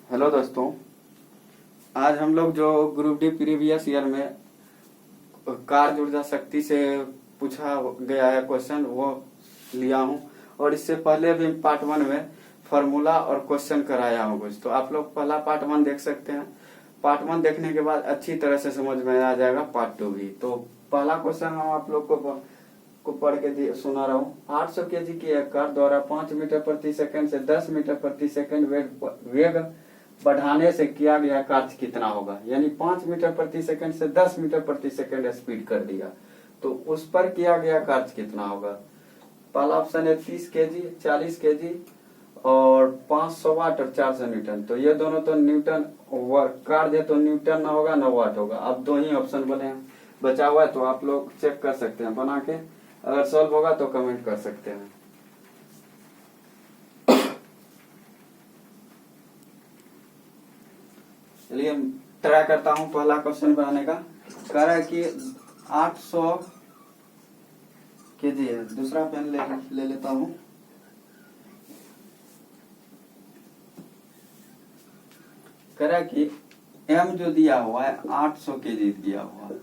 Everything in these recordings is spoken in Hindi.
हेलो दोस्तों, आज हम लोग जो ग्रुप डी प्रीवियस ईयर में कार्य ऊर्जा शक्ति से पूछा गया है क्वेश्चन वो लिया हूँ। और इससे पहले भी पार्ट 1 में फॉर्मूला और क्वेश्चन कराया हूँ कुछ। तो आप लोग पहला पार्ट 1 देख सकते हैं। पार्ट 1 देखने के बाद अच्छी तरह से समझ में आ जाएगा पार्ट 2 भी। तो पहला क्वेश्चन हम आप लोग को पढ़ के सुना रहा हूँ। 800 केजी की एक कार द्वारा 5 मीटर प्रति सेकंड से 10 मीटर प्रति सेकंड वेग बढ़ाने से किया गया कार्य कितना होगा। यानी 5 मीटर प्रति सेकंड से 10 मीटर प्रति सेकंड स्पीड कर दिया, तो उस पर किया गया कार्य कितना होगा। पहला ऑप्शन है 30 केजी, 40 केजी और 500 वाट और 400 न्यूटन। तो ये दोनों तो न्यूटन कार्य है, तो न्यूटन ना होगा ना वाट होगा। अब दो ही ऑप्शन बचा हुआ है, तो आप लोग चेक कर सकते हैं बना के। अगर सॉल्व होगा तो कमेंट कर सकते हैं। चलिए ट्राई करता हूं पहला क्वेश्चन बनाने का। कह रहा है कि 800 केजी है। दूसरा पेन ले लेता हूं। कह रहा है कि m जो दिया हुआ है 800 केजी दिया हुआ है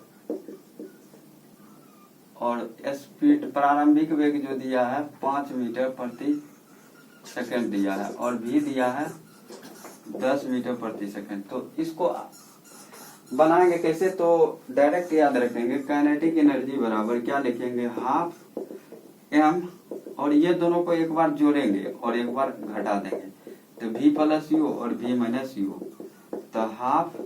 और स्पीड प्रारंभिक वेग जो दिया है 5 मीटर प्रति सेकंड दिया है और v दिया है 10 मीटर प्रति सेकंड। तो इसको बनाएंगे कैसे, तो डायरेक्ट याद रखेंगे काइनेटिक एनर्जी बराबर क्या लिखेंगे, हाफ m, और ये दोनों को एक बार जोड़ेंगे और एक बार घटा देंगे, तो v प्लस यू और v माइनस यू। तो हाफ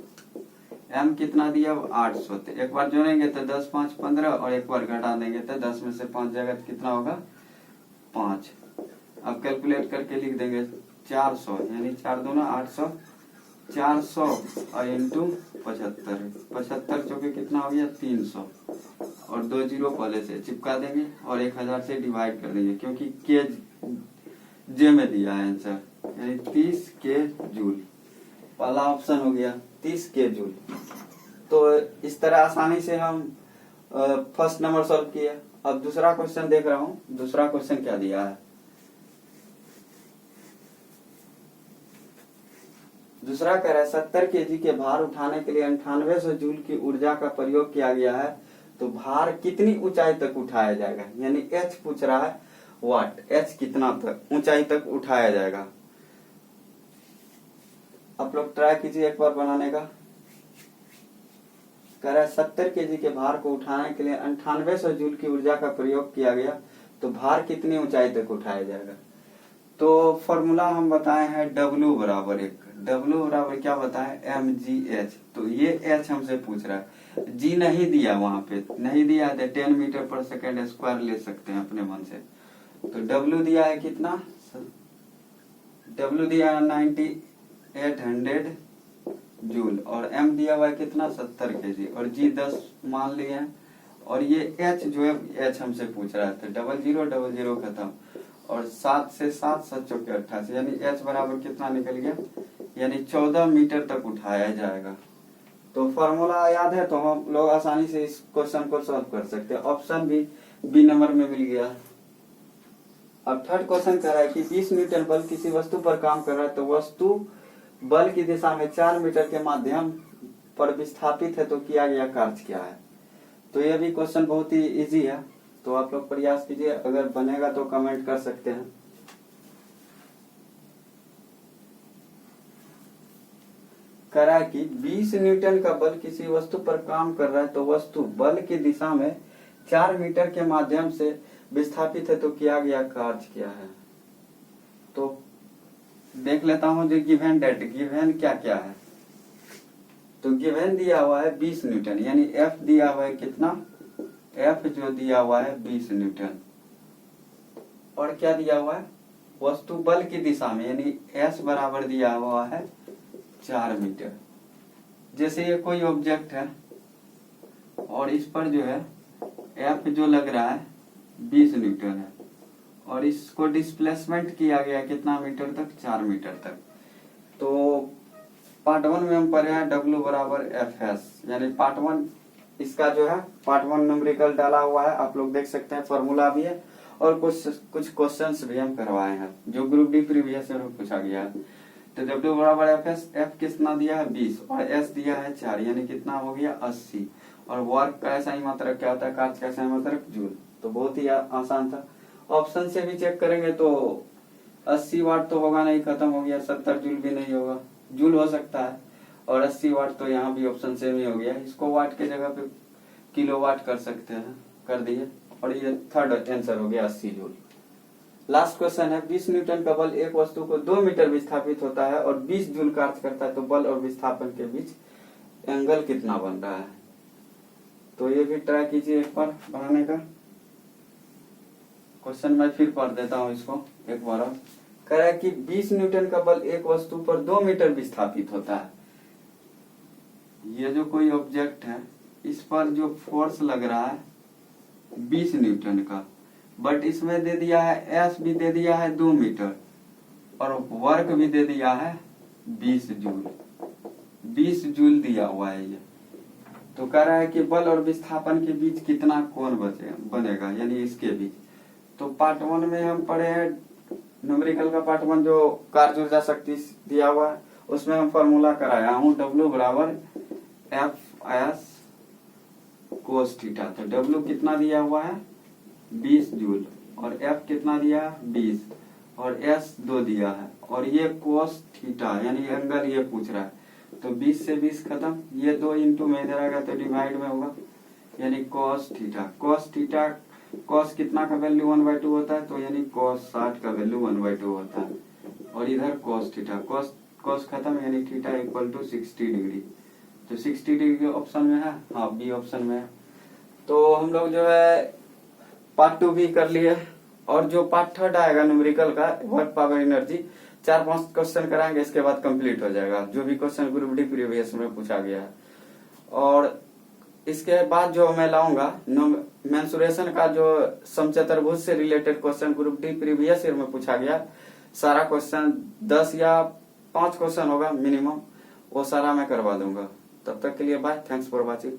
m कितना दिया 800, तो एक बार जोड़ेंगे तो 10 5 15 और एक बार घटा देंगे तो 10 में से 5 जाएगा तो कितना होगा 5। अब कैलकुलेट करके लिख देंगे 400, यानी 4 दूना 800, 400 और इंटू 75 चौके कितना हो गया 300 और 2 जीरो पहले से चिपका देंगे और 1000 से डिवाइड कर देंगे, क्योंकि के जे में दिया है आंसर, यानी 30 के जूल। पहला ऑप्शन हो गया 30 के जूल। तो इस तरह आसानी से हम फर्स्ट नंबर सॉल्व किया। अब दूसरा क्वेश्चन देख रहा हूँ। दूसरा क्वेश्चन क्या दिया है। दूसरा कह रहा है 70 केजी के भार उठाने के लिए 9800 जूल की ऊर्जा का प्रयोग किया गया है, तो भार कितनी ऊंचाई तक उठाया जाएगा। यानी एच पूछ रहा है वाट, एच कितना तक ऊंचाई तक उठाया जाएगा। आप लोग ट्राई कीजिए एक बार बनाने का। कह रहा है 70 केजी के भार को उठाने के लिए 9800 जूल की ऊर्जा का प्रयोग किया गया, तो भार कितनी ऊंचाई तक उठाया जाएगा। तो फॉर्मूला हम बताए हैं W बराबर 1। W बराबर क्या बताए mgh। तो ये h हमसे पूछ रहा है, g नहीं दिया, वहां पे नहीं दिया है, 10 मीटर पर सेकेंड स्क्वायर ले सकते हैं अपने मन से। तो W दिया है कितना, W दिया है 9800 जूल और m दिया हुआ है कितना 70 केजी और g 10 मान लिए हैं। और ये h जो है h हमसे पूछ रहा है, तो 0000 खत्म और 7 से 7 7 चौके 88, यानी h बराबर कितना निकल गया, यानी 14 मीटर तक उठाया जाएगा। तो फॉर्मूला याद है तो हम लोग आसानी से इस क्वेश्चन को सॉल्व कर सकते हैं। ऑप्शन भी बी नंबर में मिल गया। अब थर्ड क्वेश्चन कह रहा है कि 20 न्यूटन बल किसी वस्तु पर काम कर रहा है, तो वस्तु बल की दिशा में 4 मीटर के माध्यम पर विस्थापित है, तो किया गया कार्य क्या है। तो यह भी क्वेश्चन बहुत ही इजी है, तो आप लोग प्रयास कीजिए। अगर बनेगा तो कमेंट कर सकते हैं। कह रहा है कि 20 न्यूटन का बल किसी वस्तु पर काम कर रहा है, तो वस्तु बल की दिशा में 4 मीटर के माध्यम से विस्थापित है, तो किया गया कार्य क्या है। तो देख लेता हूं जो गिवन डेट, गिवन क्या क्या है। तो गिवन दिया हुआ है 20 न्यूटन, यानी F दिया हुआ है कितना, F जो दिया हुआ है 20 न्यूटन। और क्या दिया हुआ है, वस्तु बल की दिशा में, यानी S बराबर दिया हुआ है 4 मीटर। जैसे ये कोई ऑब्जेक्ट है और इस पर जो है F जो लग रहा है 20 न्यूटन है और इसको डिस्प्लेसमेंट किया गया कितना मीटर तक, 4 मीटर तक। तो पार्ट 1 में हम पढ़े हैं W बराबर FS, यानी पार्ट 1 इसका जो है पार्ट 1 न्यूमेरिकल डाला हुआ है, आप लोग देख सकते हैं। फॉर्मूला भी है और कुछ क्वेश्चंस भी हम करवाए हैं जो ग्रुप डी प्रीवियस ईयर में पूछा गया है। तो W बराबर एफ एस, एफ कितना दिया है 20 और एस दिया है 4, यानी कितना हो गया 80। और वर्क का ऐसा ही मात्रक क्या होता है, कार्य का ऐसा ही मात्रक जूल। तो बहुत ही आसान था। ऑप्शन से भी चेक करेंगे तो 80 वाट तो होगा नहीं, खत्म हो गया। 70 जूल भी नहीं होगा, जूल हो सकता है। और 80 वाट तो यहाँ भी ऑप्शन से भी हो गया। इसको वाट के जगह पे किलोवाट कर सकते हैं, कर दिए। और ये थर्ड आंसर हो गया 80 जूल। लास्ट क्वेश्चन है, 20 न्यूटन का बल एक वस्तु को 2 मीटर विस्थापित होता है और 20 जूल कार्य करता है, तो बल और विस्थापन के बीच एंगल कितना बन रहा है। तो ये भी ट्राई कीजिए एक बार बनाने का। क्वेश्चन मैं फिर पढ़ देता हूँ इसको एक बार। कह रहा है कि 20 न्यूटन का बल एक वस्तु पर 2 मीटर विस्थापित होता है। ये जो कोई ऑब्जेक्ट है, इस पर जो फोर्स लग रहा है 20 न्यूटन का, बट इसमें दे दिया है एस भी दे दिया है 2 मीटर और वर्क भी दे दिया है 20 जूल। 20 जूल दिया हुआ है ये। तो कह रहा है कि बल और विस्थापन के बीच कितना कोण बनेगा, यानी इसके बीच। तो पार्ट 1 में हम पढ़े हैं न्यूमेरिकल का पार्ट 1 जो कार्य ऊर्जा शक्ति दिया हुआ है, उसमें हम फॉर्मूला कराया हूँ W बराबर एफ एस कोस थीटा। तो W कितना दिया हुआ है 20 जूल और F कितना दिया है 20 और S 2 दिया है और ये कोस थीटा यानी एंगल ये पूछ रहा है। तो 20 से 20 खत्म, ये 2 इंटू में इधर आएगा तो डिवाइड में होगा, यानी cos theta. Cos theta cos कितना का वैल्यू 1/2 होता है, तो यानी कोस 60 का वैल्यू 1/2 होता है। और इधर कोस थीटा, कोस खत्म, यानी थीटा इक्वल टू 60 डिग्री। तो 60 डिग्री ऑप्शन में है, हाँ बी ऑप्शन में है। तो हम लोग जो है पार्ट 2 भी कर लिए और जो पार्ट 3 आएगा न्यूमेरिकल का वर्क पावर एनर्जी 4-5 क्वेश्चन कराएंगे, इसके बाद कंप्लीट हो जाएगा जो भी क्वेश्चन ग्रुप डी प्रीवियस में पूछा गया है। और इसके बाद जो मैं लाऊंगा मेंसुरेशन का जो समचतुर्भुज से related question group D previous year में पूछा गया, सारा क्वेश्चन 10 या 5 क्वेश्चन होगा मिनिमम, वो सारा मैं करवा दूंगा। तब तक के लिए बाय, थैंक्स फॉर वॉचिंग।